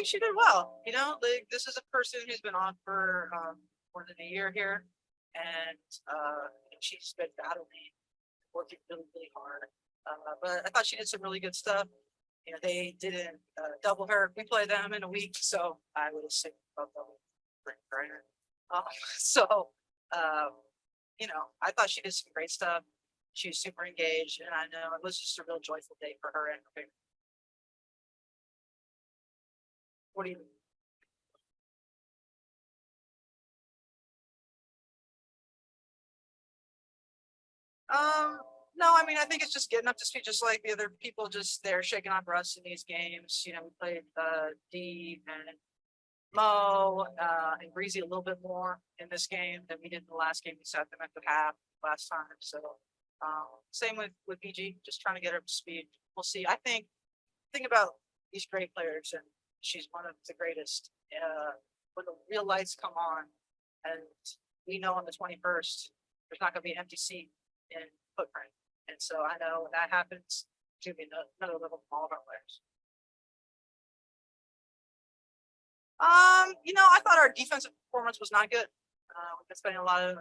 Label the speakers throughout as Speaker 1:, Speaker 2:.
Speaker 1: think she did well. You know, like this is a person who's been on for more than a year here, and she's been battling, working really, really hard. But I thought she did some really good stuff. You know, they didn't double her. We play them in a week, so I would assume about double for her. So, um, you know, I thought she did some great stuff. She was super engaged, and I know it was just a real joyful day for her and her family. What do you? No, I mean, I think it's just getting up to speed, just like the other people, just they're shaking on rust in these games. You know, we played D and Mo and Breezy a little bit more in this game than we did in the last game. We sat them at the half last time. So same with BG, just trying to get her up to speed. We'll see. I think about these great players, and she's one of the greatest. When the real lights come on, and we know on the 21st, there's not going to be an empty seat in footprint. And so I know when that happens, it's going to be another level from all of our players. You know, I thought our defensive performance was not good. We've been spending a lot of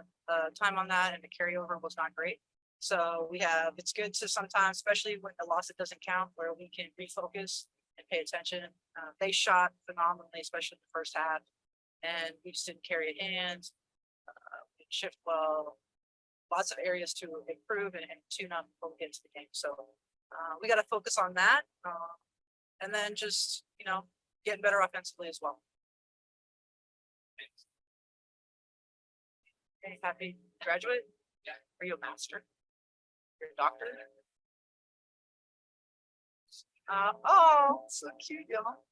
Speaker 1: time on that, and the carryover was not great. So it's good to sometimes, especially when the loss it doesn't count, where we can refocus and pay attention. They shot phenomenally, especially in the first half, and we just didn't carry a hand. We shift well, lots of areas to improve and tune up before we get to the game. So we got to focus on that, and then just getting better offensively as well. Are you happy to graduate? Yeah. Are you a master? You're a doctor? Oh, so cute, y'all.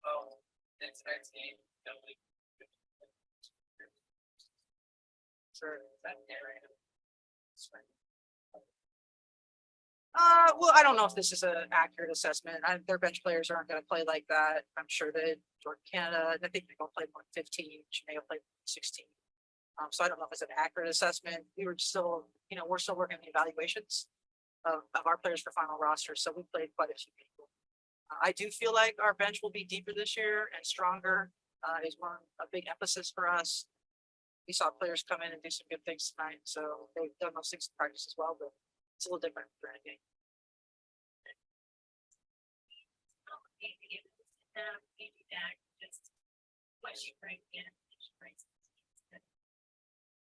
Speaker 1: Oh, next game. Sure. Well, I don't know if this is an accurate assessment. Their bench players aren't going to play like that. I'm sure that Jordan Canada, I think they're going to play 115. Jamaica play 16. So I don't know if it's an accurate assessment. We're still working on the evaluations of our players for final roster. So we played quite a few people. I do feel like our bench will be deeper this year and stronger. Is a big emphasis for us. We saw players come in and do some good things tonight. So they've done those things in practice as well, but it's a little different for a game.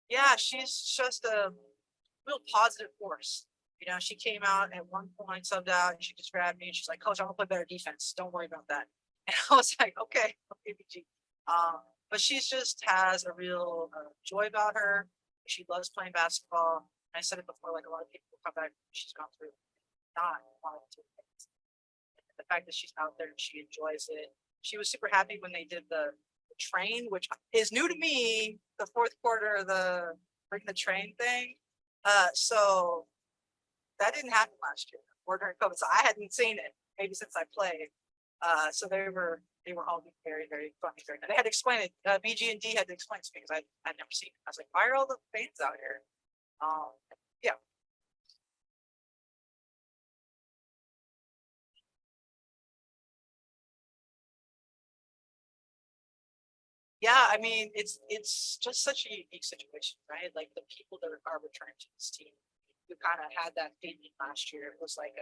Speaker 1: Yeah, she's just a real positive force. You know, she came out at one point, subbed out, and she just grabbed me and she's like, "Coach, I'm gonna play better defense. Don't worry about that." And I was like, "Okay, okay, BG." But she's just has a real joy about her. She loves playing basketball. I said it before, like a lot of people come back, she's gone through not wanting to. The fact that she's out there and she enjoys it. She was super happy when they did the train, which is new to me. The fourth quarter, the bring the train thing. So that didn't happen last year or during COVID. So I hadn't seen it maybe since I played. So they were all being very, very funny. They had to explain it. BG and D had to explain it to me because I'd never seen it. I was like, why are all the fans out here? Yeah. Yeah, I mean, it's just such a unique situation, right? Like the people that are returning to this team, we kind of had that feeling last year. It was like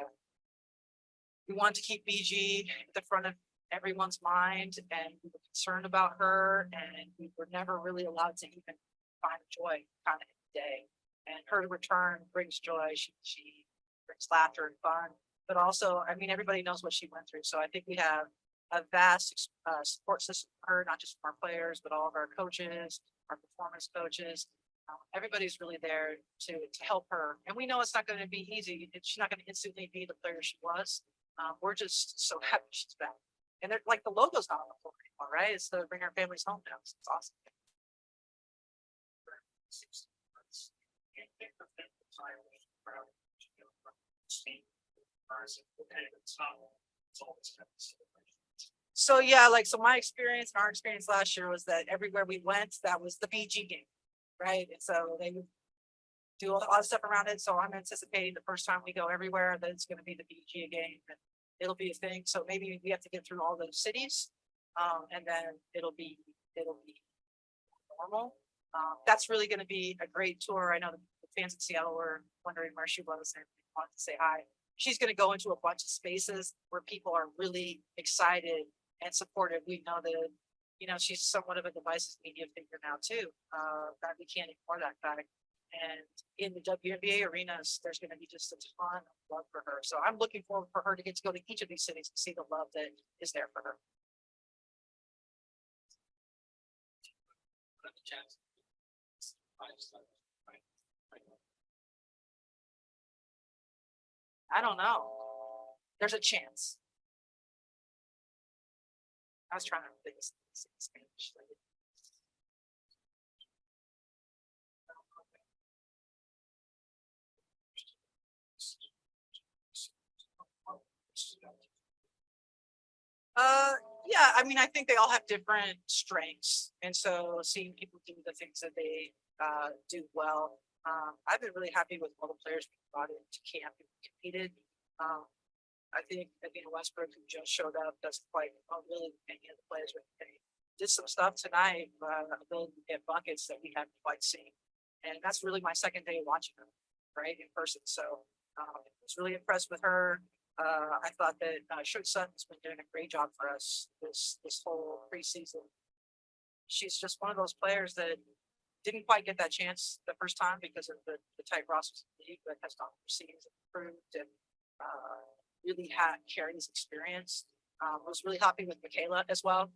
Speaker 1: we wanted to keep BG at the front of everyone's mind, and we were concerned about her, and we were never really allowed to even find joy kind of in the day. And her return brings joy. She brings laughter and fun, but also, I mean, everybody knows what she went through. So I think we have a vast support system for her, not just from our players, but all of our coaches, our performance coaches. Everybody's really there to help her. And we know it's not going to be easy. She's not going to instantly be the player she was. We're just so happy she's back. And they're like the logo's not on the floor anymore, right? It's to bring our families home now. So it's awesome. So yeah, like so my experience and our experience last year was that everywhere we went, that was the BG game, right? And so they would do a lot of stuff around it. So I'm anticipating the first time we go everywhere that it's going to be the BG game. And it'll be a thing. So maybe we have to get through all those cities, and then it'll be normal. That's really going to be a great tour. I know the fans in Seattle were wondering where she was and wanted to say hi. She's going to go into a bunch of spaces where people are really excited and supportive. We know that, she's somewhat of a devices media figure now too. That we can't ignore that fact. And in the WNBA arenas, there's going to be just a ton of love for her. So I'm looking forward for her to get to go to each of these cities and see the love that is there for her. I don't know. There's a chance. I was trying to think of Spanish. Yeah, I mean, I think they all have different strengths. And so seeing people do the things that they do well. I've been really happy with all the players we brought into camp and competed. I think Westbrook, who just showed up, doesn't quite really many of the players. They did some stuff tonight, ability to get buckets that we haven't quite seen. And that's really my second day watching her, right, in person. So I was really impressed with her. I thought that Shoot Sutton's been doing a great job for us this whole preseason. She's just one of those players that didn't quite get that chance the first time because of the tight rosters in the league, but has gone overseas and improved and really carries experience. Was really happy with Michaela as well.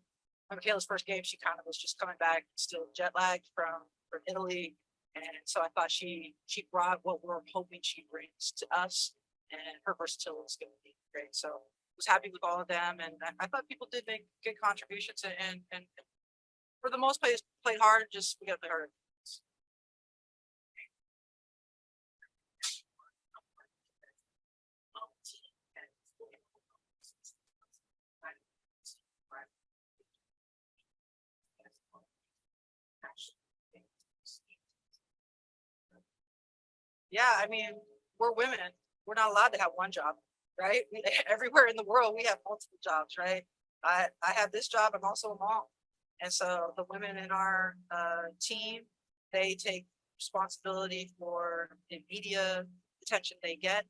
Speaker 1: On Michaela's first game, she kind of was just coming back, still jet lagged from Italy. And so I thought she brought what we're hoping she brings to us, and her versatility is going to be great. So I was happy with all of them, and I thought people did make good contributions, and for the most part, played hard. Just we got to play harder. Yeah, I mean, we're women. We're not allowed to have one job, right? Everywhere in the world, we have multiple jobs, right? I have this job. I'm also a mom. And so the women in our team, they take responsibility for the media attention they get.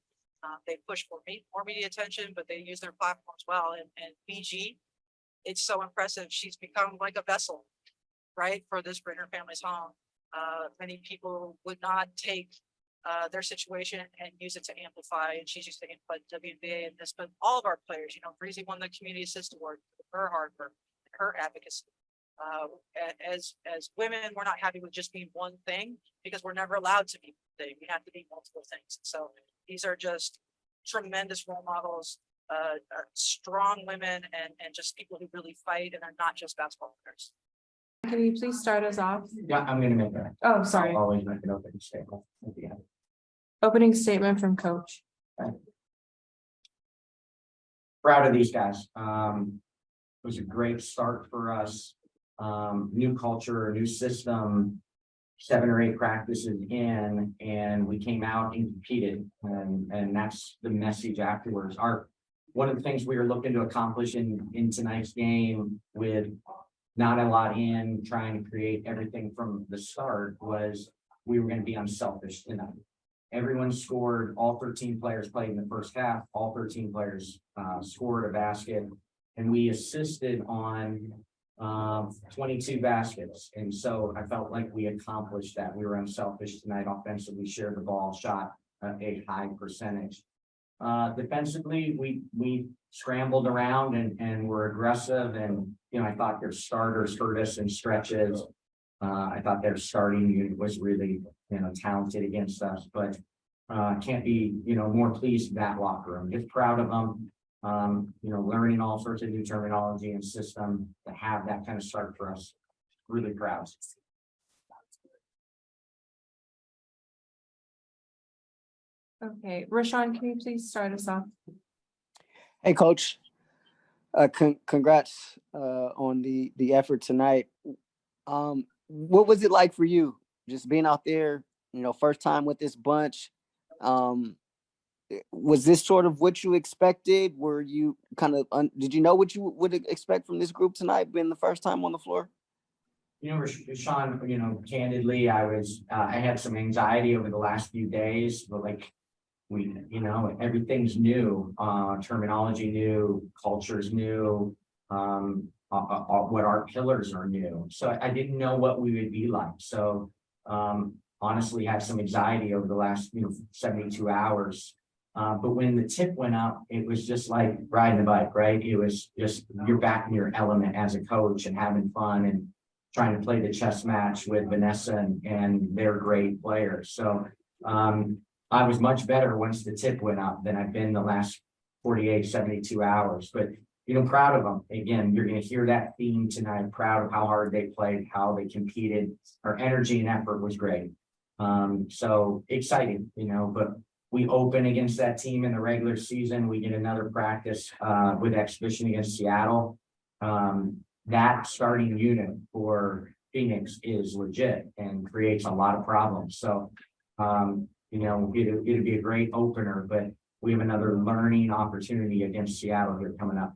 Speaker 1: They push for more media attention, but they use their platforms well. And BG, it's so impressive. She's become like a vessel, right, for this Bring Her Family's home. Many people would not take their situation and use it to amplify. And she's used to amplify WNBA and this, but all of our players, Breezy won the Community Assist Award for her hard work, her advocacy. As women, we're not happy with just being one thing because we're never allowed to be one thing. We have to be multiple things. So these are just tremendous role models, strong women, and just people who really fight and are not just basketball players.
Speaker 2: Can you please start us off?
Speaker 3: Yeah, I'm going to make that.
Speaker 2: Oh, sorry.
Speaker 3: I'll always make an opening statement.
Speaker 2: Opening statement from coach.
Speaker 3: Proud of these guys. It was a great start for us. New culture, new system, 7 or 8 practices in, and we came out and competed. And that's the message afterwards. One of the things we were looking to accomplish in tonight's game with not a lot in trying to create everything from the start was we were going to be unselfish tonight. Everyone scored. All 13 players played in the first half. All 13 players scored a basket, and we assisted on 22 baskets. And so I felt like we accomplished that. We were unselfish tonight offensively, shared the ball, shot a high percentage. Defensively, we scrambled around and were aggressive. And, I thought their starters hurt us in stretches. I thought their starting unit was really, talented against us, but can't be, more pleased with that locker room. Just proud of them. Learning all sorts of new terminology and system to have that kind of start for us. Really proud.
Speaker 2: Okay, Rashawn, can you please start us off?
Speaker 4: Hey, Coach. Congrats on the effort tonight. What was it like for you, just being out there? First time with this bunch. Was this sort of what you expected? Were you kind of, did you know what you would expect from this group tonight, being the first time on the floor?
Speaker 3: You know, Sean, you know, candidly, I had some anxiety over the last few days, but like, everything's new, terminology new, culture's new, what our pillars are new. So I didn't know what we would be like. So, honestly had some anxiety over the last, 72 hours. But when the tip went up, it was just like riding a bike, right? It was just, you're back in your element as a coach and having fun and trying to play the chess match with Vanessa and they're great players. So, I was much better once the tip went up than I've been the last 48, 72 hours, but proud of them. Again, you're going to hear that theme tonight, proud of how hard they played, how they competed. Our energy and effort was great. So exciting, but we open against that team in the regular season. We get another practice with exhibition against Seattle. That starting unit for Phoenix is legit and creates a lot of problems. So, it'll be a great opener, but we have another learning opportunity against Seattle here coming up.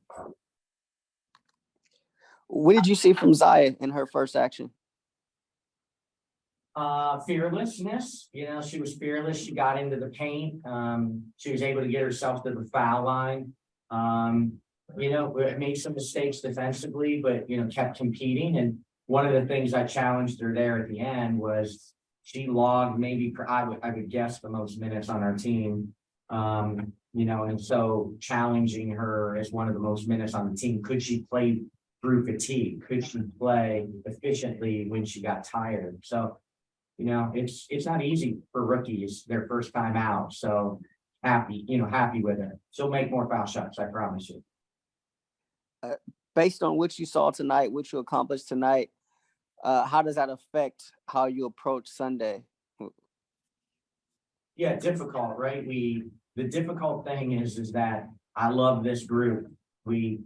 Speaker 4: What did you see from Zaya in her first action?
Speaker 3: Fearlessness, she was fearless. She got into the paint. She was able to get herself to the foul line. Made some mistakes defensively, but, kept competing. And one of the things I challenged her there at the end was she logged maybe, I would guess, the most minutes on our team. And so challenging her as one of the most minutes on the team. Could she play through fatigue? Could she play efficiently when she got tired? So, it's not easy for rookies, their first time out. So happy with it. She'll make more foul shots, I promise you.
Speaker 4: Based on what you saw tonight, what you accomplished tonight, how does that affect how you approach Sunday?
Speaker 3: Yeah, difficult, right? The difficult thing is that I love this group. We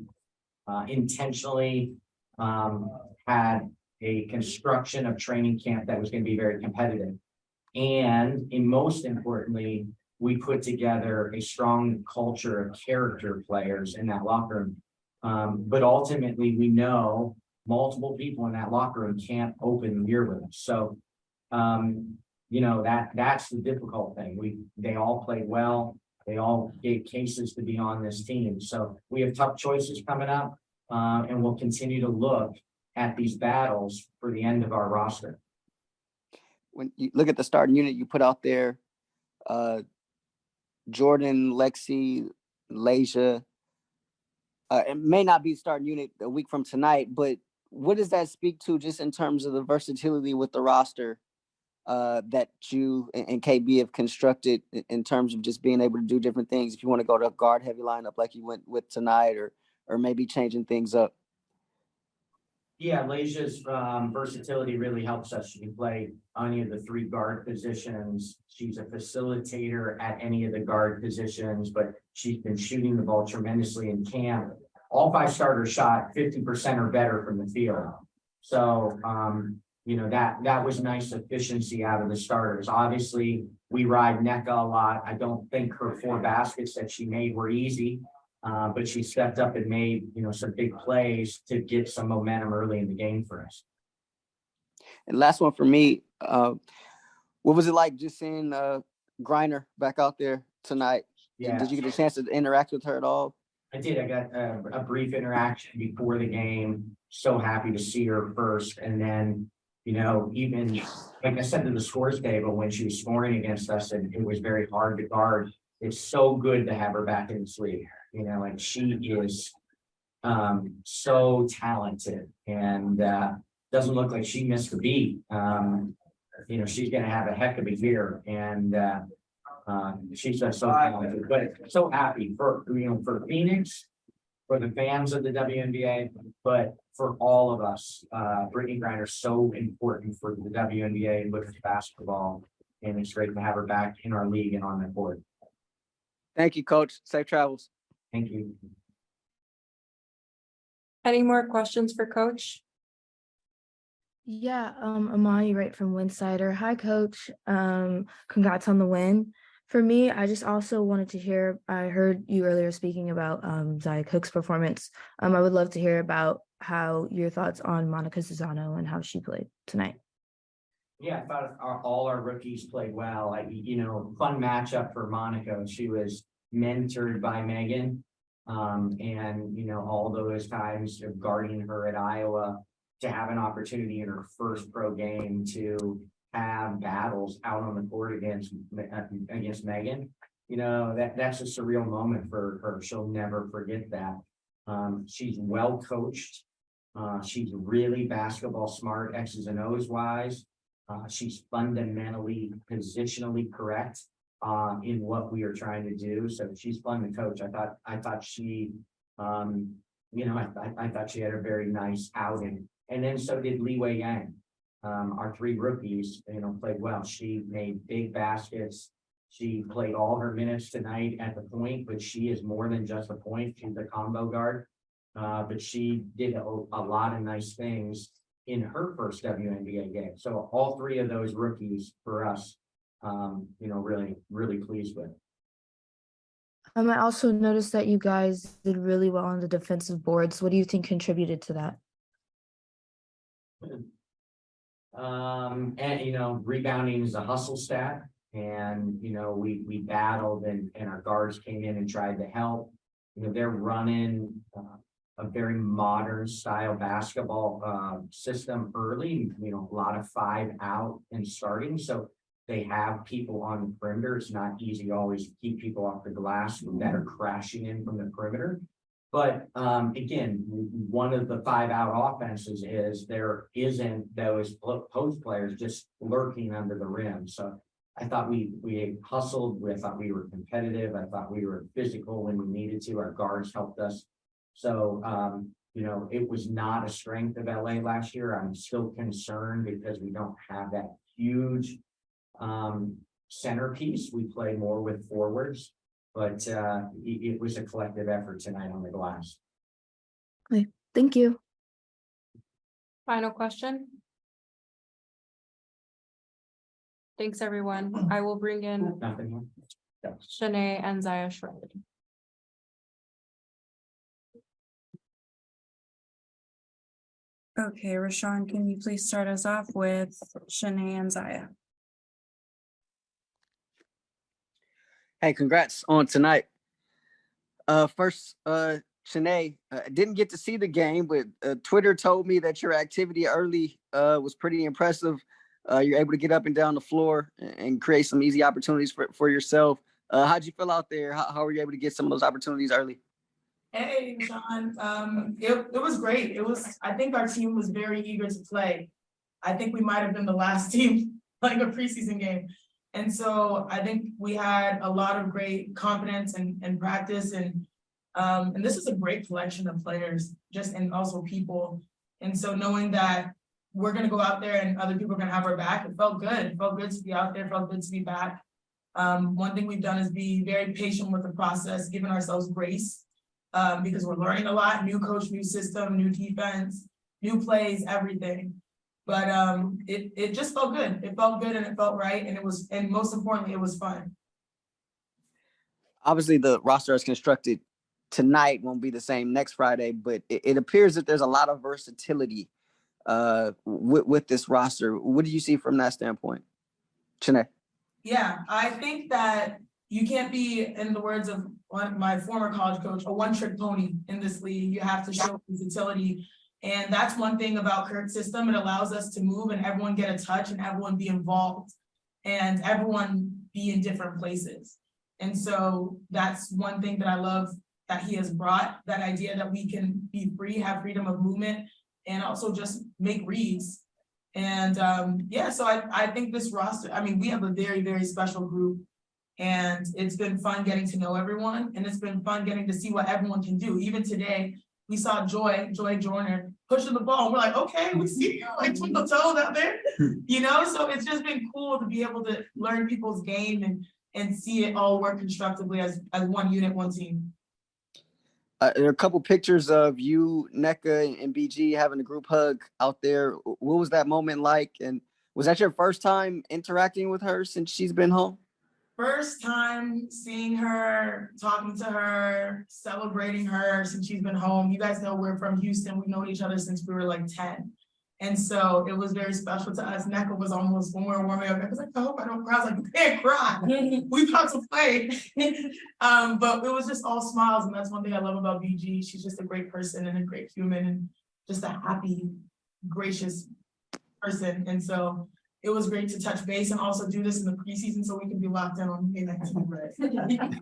Speaker 3: intentionally had a construction of training camp that was going to be very competitive. And most importantly, we put together a strong culture of character players in that locker room. But ultimately, we know multiple people in that locker room can't open the year with us. So, that's the difficult thing. They all played well. They all gave cases to be on this team. So we have tough choices coming up, and we'll continue to look at these battles for the end of our roster.
Speaker 4: When you look at the starting unit you put out there, Jordan, Lexi, Lasia, it may not be starting unit a week from tonight, but what does that speak to just in terms of the versatility with the roster that you and KB have constructed in terms of just being able to do different things? If you want to go to a guard heavy lineup like you went with tonight, or maybe changing things up.
Speaker 3: Yeah, Lasia's versatility really helps us. She can play any of the 3 guard positions. She's a facilitator at any of the guard positions, but she's been shooting the ball tremendously in camp. All 5 starters shot 50% or better from the field. So, that was nice efficiency out of the starters. Obviously, we ride NECA a lot. I don't think her 4 baskets that she made were easy. But she stepped up and made, some big plays to get some momentum early in the game for us.
Speaker 4: And last one for me, what was it like just seeing Griner back out there tonight?
Speaker 3: Yeah.
Speaker 4: Did you get a chance to interact with her at all?
Speaker 3: I did. I got a brief interaction before the game. So happy to see her first. And then, even like I said to the scores table when she was scoring against us, and it was very hard to guard. It's so good to have her back in the league. And she is so talented and doesn't look like she missed a beat. She's going to have a heck of a year, and she's so talented. But so happy for Phoenix, for the fans of the WNBA, but for all of us. Brittany Griner is so important for the WNBA and women's basketball, and it's great to have her back in our league and on the board.
Speaker 4: Thank you, Coach. Safe travels.
Speaker 3: Thank you.
Speaker 2: Any more questions for Coach?
Speaker 5: Yeah, Amani, right from Winsider. Hi, Coach. Congrats on the win. For me, I just also wanted to hear, I heard you earlier speaking about Zaya Cook's performance. I would love to hear about how your thoughts on Monica Susano and how she played tonight.
Speaker 3: Yeah, I thought all our rookies played well. Fun matchup for Monica. She was mentored by Megan. And all those times of guarding her at Iowa, to have an opportunity in her first pro game to have battles out on the court against Megan. That's a surreal moment for her. She'll never forget that. She's well coached. She's really basketball smart, X's and O's wise. She's fundamentally positionally correct in what we are trying to do. So she's fun to coach. I thought she I thought she had a very nice outing. And then so did Li Wei Yang. Our three rookies, played well. She made big baskets. She played all her minutes tonight at the point, but she is more than just a point. She's a combo guard. But she did a lot of nice things in her first WNBA game. So all three of those rookies for us, really, really pleased with.
Speaker 5: I also noticed that you guys did really well on the defensive boards. What do you think contributed to that?
Speaker 3: And rebounding is a hustle stat, and we battled, and our guards came in and tried to help. They're running a very modern style basketball system early, a lot of 5 out and starting. So they have people on the perimeter. It's not easy to always keep people off the glass that are crashing in from the perimeter. But again, one of the 5 out offenses is there isn't those post players just lurking under the rim. So I thought we hustled. I thought we were competitive. I thought we were physical when we needed to. Our guards helped us. So, it was not a strength of LA last year. I'm still concerned because we don't have that huge centerpiece. We play more with forwards, but it was a collective effort tonight on the glass.
Speaker 5: Okay, thank you.
Speaker 2: Final question. Thanks, everyone. I will bring in
Speaker 3: Nothing more?
Speaker 2: Shanae and Zaya Shred.
Speaker 6: Okay, Rashawn, can you please start us off with Shanae and Zaya?
Speaker 4: Hey, congrats on tonight. First, Shanae, didn't get to see the game, but Twitter told me that your activity early was pretty impressive. You're able to get up and down the floor and create some easy opportunities for yourself. How'd you feel out there? How were you able to get some of those opportunities early?
Speaker 7: Hey, Sean. It was great. I think our team was very eager to play. I think we might have been the last team playing a preseason game. And so I think we had a lot of great confidence and practice, and this is a great collection of players, and also people. And so knowing that we're gonna go out there and other people are gonna have our back, it felt good. It felt good to be out there, it felt good to be back. One thing we've done is be very patient with the process, giving ourselves grace. Because we're learning a lot, new coach, new system, new defense, new plays, everything. But it just felt good. It felt good and it felt right. And most importantly, it was fun.
Speaker 4: Obviously, the roster as constructed tonight won't be the same next Friday, but it appears that there's a lot of versatility with this roster. What do you see from that standpoint? Shanae?
Speaker 7: Yeah, I think that you can't be, in the words of my former college coach, a one-trick pony in this league. You have to show versatility. And that's one thing about Kurt's system. It allows us to move and everyone get a touch and everyone be involved and everyone be in different places. And so that's one thing that I love that he has brought, that idea that we can be free, have freedom of movement, and also just make reads. And so I think this roster, we have a very, very special group. And it's been fun getting to know everyone, and it's been fun getting to see what everyone can do. Even today, we saw Joy Joyner pushing the ball. And we're like, okay, we see you like twinkle toes out there, So it's just been cool to be able to learn people's game and see it all work constructively as one unit, one team.
Speaker 4: There are a couple pictures of you, NECA, and BG having a group hug out there. What was that moment like? And was that your first time interacting with her since she's been home?
Speaker 7: first time seeing her, talking to her, celebrating her since she's been home. You guys know we're from Houston. We've known each other since we were like 10. And so it was very special to us. Neka was almost, when we were warming up, I was like, I hope I don't cry. I was like, you can't cry. We about to play. But it was just all smiles. And that's one thing I love about BG. She's just a great person and a great human and just a happy, gracious person. And so it was great to touch base and also do this in the preseason so we can be locked in on May 19th.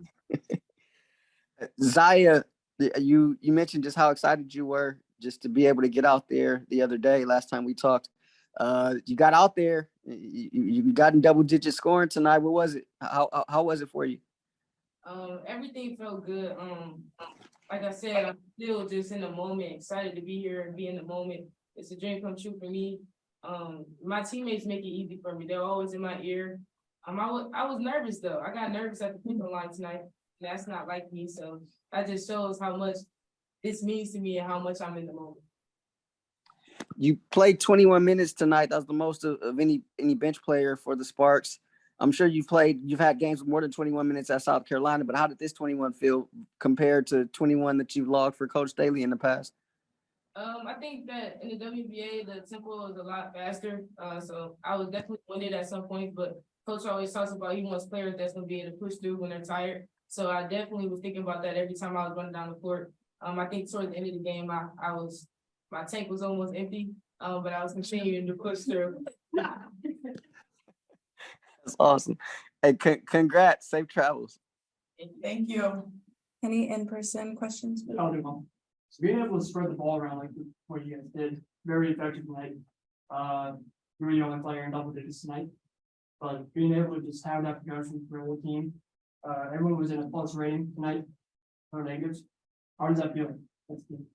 Speaker 4: Zaya, you mentioned just how excited you were just to be able to get out there the other day, last time we talked. You got out there, you got in double-digit scoring tonight. What was it? How was it for you?
Speaker 8: Everything felt good. Like I said, I'm still just in the moment, excited to be here and be in the moment. It's a dream come true for me. My teammates make it easy for me. They're always in my ear. I was nervous though. I got nervous at the pickup line tonight. That's not like me. So that just shows how much this means to me and how much I'm in the moment.
Speaker 4: You played 21 minutes tonight. That was the most of any bench player for the Sparks. I'm sure you've had games with more than 21 minutes at South Carolina, but how did this 21 feel compared to 21 that you've logged for Coach Staley in the past?
Speaker 8: I think that in the WNBA, the tempo is a lot faster. So I was definitely winded at some point, but Coach always talks about he wants players that's going to be able to push through when they're tired. So I definitely was thinking about that every time I was running down the court. I think towards the end of the game, my tank was almost empty, but I was continuing to push through.
Speaker 4: That's awesome. Hey, congrats. Safe travels.
Speaker 7: Thank you.
Speaker 6: Any in-person questions?
Speaker 9: I'll do one. So being able to spread the ball around like what you guys did, very effective tonight. You were the only player in double digits tonight. But being able to just have that progression for the whole team, everyone was in a plus rating tonight, no negatives. How does that feel? That's good.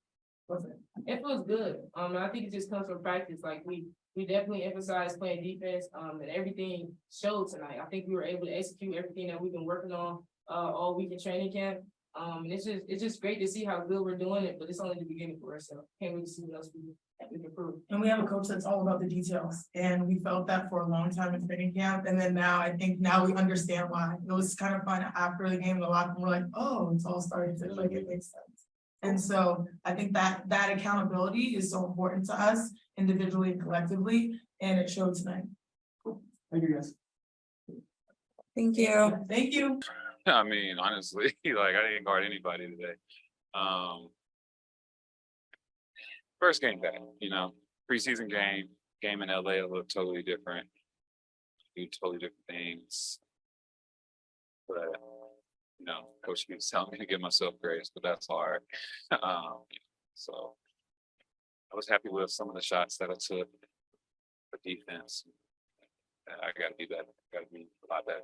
Speaker 8: It feels good. I think it just comes from practice. Like we definitely emphasize playing defense, and everything showed tonight. I think we were able to execute everything that we've been working on all week in training camp. And it's just great to see how good we're doing it, but it's only the beginning for us. So can't wait to see what else we can prove.
Speaker 7: And we have a coach that's all about the details. And we felt that for a long time in training camp. And then now I think now we understand why. It was kind of fun after the game in the locker room. We're like, oh, it's all starting to like it makes sense. And so I think that accountability is so important to us individually and collectively, and it showed tonight.
Speaker 9: Cool. Thank you guys.
Speaker 6: Thank you.
Speaker 7: Thank you.
Speaker 10: I mean, honestly, like I didn't guard anybody today. First game back, preseason game in LA looked totally different. Do totally different things. But coach keeps telling me to give myself grace, but that's hard. So I was happy with some of the shots that I took for defense. I gotta be better. Gotta be a lot better.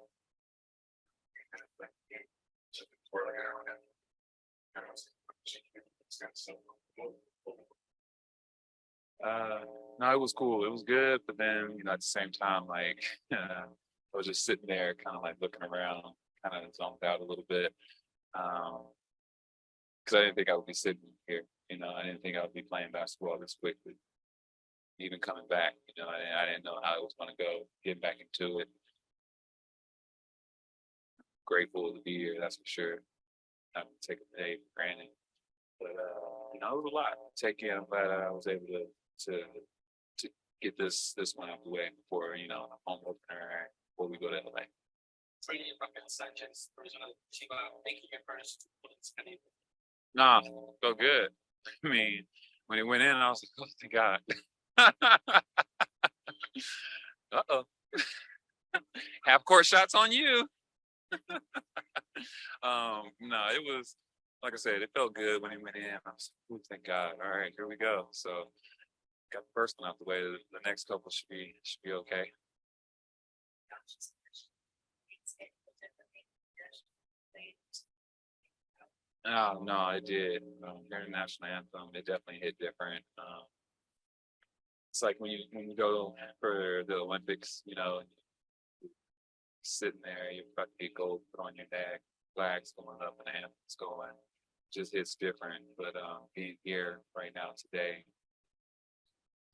Speaker 10: No, it was cool. It was good, but then at the same time, like I was just sitting there, kind of like looking around, kind of zoned out a little bit, because I didn't think I would be sitting here. I didn't think I would be playing basketball this quickly. Even coming back, I didn't know how it was going to go. Getting back into it. Grateful to be here, that's for sure. Not to take a day for granted, but it was a lot to take in. I'm glad I was able to get this one out of the way before home opener before we go to LA. Nah, felt good. I mean, when it went in, I was like, oh thank God. Uh-oh. Half court shots on you. No, it was, like I said, it felt good when it went in. I was like, oh, thank God. All right, here we go. So got the first one out the way. The next couple should be okay. Oh, no, it did. During the national anthem, it definitely hit different. It's like when you go for the Olympics, sitting there, you've got the gold put on your neck, flags going up and anthems going, just hits different. But being here right now today,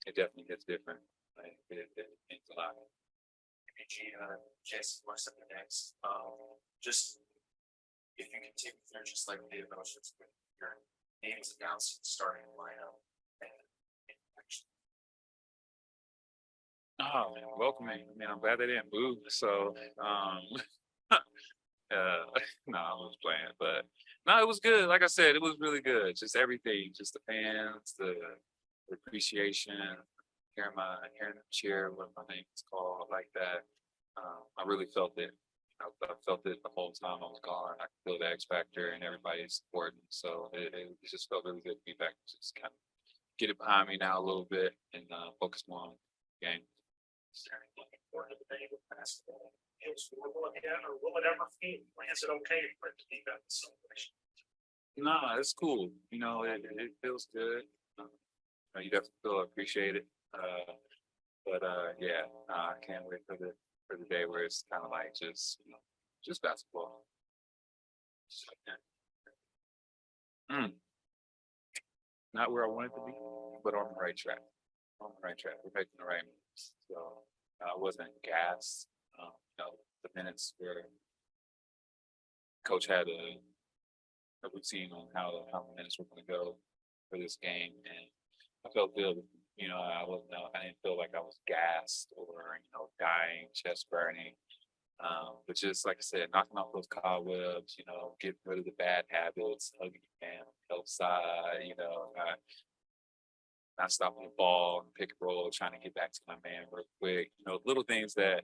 Speaker 10: it definitely hits different. Like it means a lot.
Speaker 11: Jason West in the next. Just if you continue through just like the emotions with your names announced in the starting lineup and actually.
Speaker 10: Oh, man, welcoming. I mean, I'm glad they didn't move. So, no, I was playing, but no, it was good. Like I said, it was really good. Just everything, just the fans, the appreciation, hearing them cheer what my name is called like that. I really felt it. I felt it the whole time I was gone. I could feel the X factor and everybody's supporting. So it just felt really good to be back. Just kind of get it behind me now a little bit and focus more on the game.
Speaker 11: Looking forward to the day with basketball. Feels horrible again, or will it ever feel? Is it okay for it to be that celebration?
Speaker 10: No, it's cool. You know, it feels good. You definitely feel appreciated. Yeah, I can't wait for the day where it's kind of like just just basketball. Just like that. Not where I want it to be, but on the right track. On the right track. We're making the right moves. So I wasn't gassed. The minutes where coach had a routine on how the minutes were going to go for this game, and I felt good. I didn't feel like I was gassed or dying, chest burning. But just like I said, knocking off those cobwebs, getting rid of the bad habits, hugging your man on the outside, not stopping the ball and pick and roll, trying to get back to my man real quick. Little things that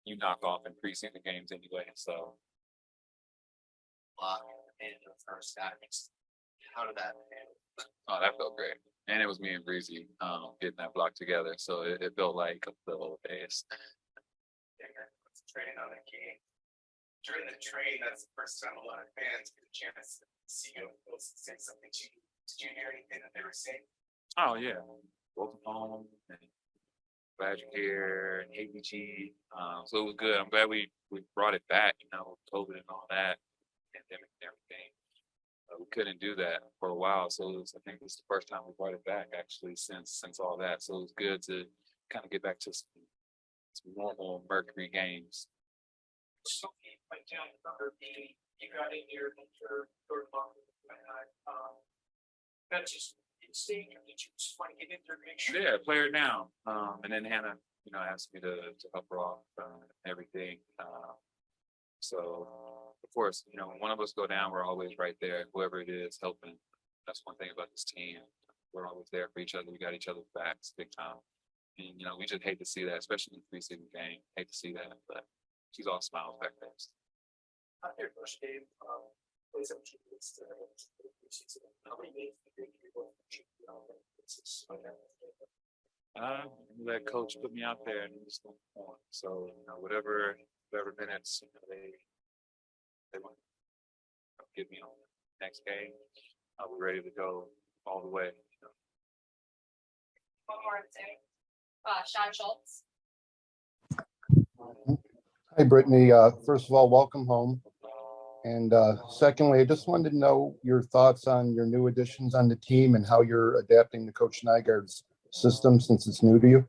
Speaker 10: you knock off in preseason games anyway. So
Speaker 11: Block in the first half. How did that handle?
Speaker 10: oh, that felt great. And it was me and Breezy getting that block together. So it felt like the old days.
Speaker 11: Training on a game. During the train, that's the first time a lot of fans get a chance to see you say something to you. Did you hear anything that they were saying?
Speaker 10: Oh yeah. Welcome home and glad you're here and ABG. So it was good. I'm glad we brought it back, COVID and all that, pandemic and everything. We couldn't do that for a while. So I think it's the first time we brought it back actually since all that. So it was good to kind of get back to some normal Mercury games.
Speaker 11: So he went down another game. You got in here for third month. That's just insane. Did you just want to get in there and make sure?
Speaker 10: Yeah, play her down. And then Hannah, asked me to help her off and everything. So of course, when one of us go down, we're always right there. Whoever it is helping. That's one thing about this team. We're always there for each other. We got each other's backs big time. And we just hate to see that, especially in the preseason game. Hate to see that, but she's all smiles back there.
Speaker 11: Not their first game. Plays up to this preseason. How many games do you think you're going to
Speaker 10: That coach put me out there and just going on. So whatever minutes they want to give me on the next game, I'll be ready to go all the way.
Speaker 12: One more thing. Sean Schultz.
Speaker 13: Hi, Brittany. First of all, welcome home. And secondly, I just wanted to know your thoughts on your new additions on the team and how you're adapting to Coach Nygaard's system since it's new to you.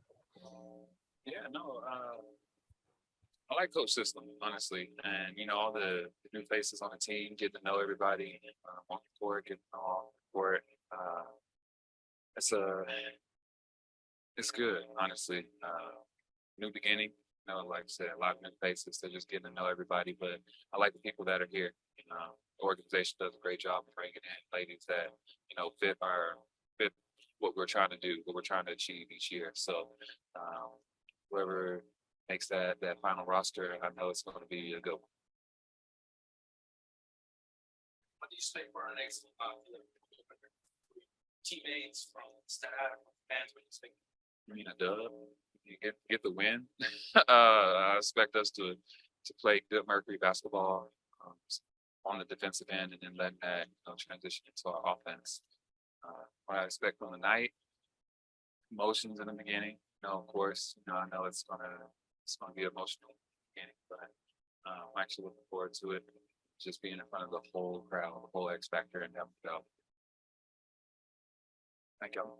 Speaker 10: Yeah, no, I like Coach system, honestly. And, all the new faces on the team, getting to know everybody on the court, getting to know off the court. It's good, honestly. New beginning. Like I said, a lot of new faces. They're just getting to know everybody. But I like the people that are here. The organization does a great job of bringing in ladies that fit what we're trying to do, what we're trying to achieve each year. So whoever makes that final roster, I know it's going to be a good one.
Speaker 11: What do you say for our next teammates, from staff, fans? What do you think?
Speaker 10: I mean, a dub. You get the win. I expect us to play good Mercury basketball on the defensive end, and then letting that transition into our offense. What I expect on the night, emotions in the beginning. Of course, I know it's gonna be emotional in the beginning, but I'm actually looking forward to it. Just being in front of the whole crowd, the whole X Factor, and having to go. Thank y'all.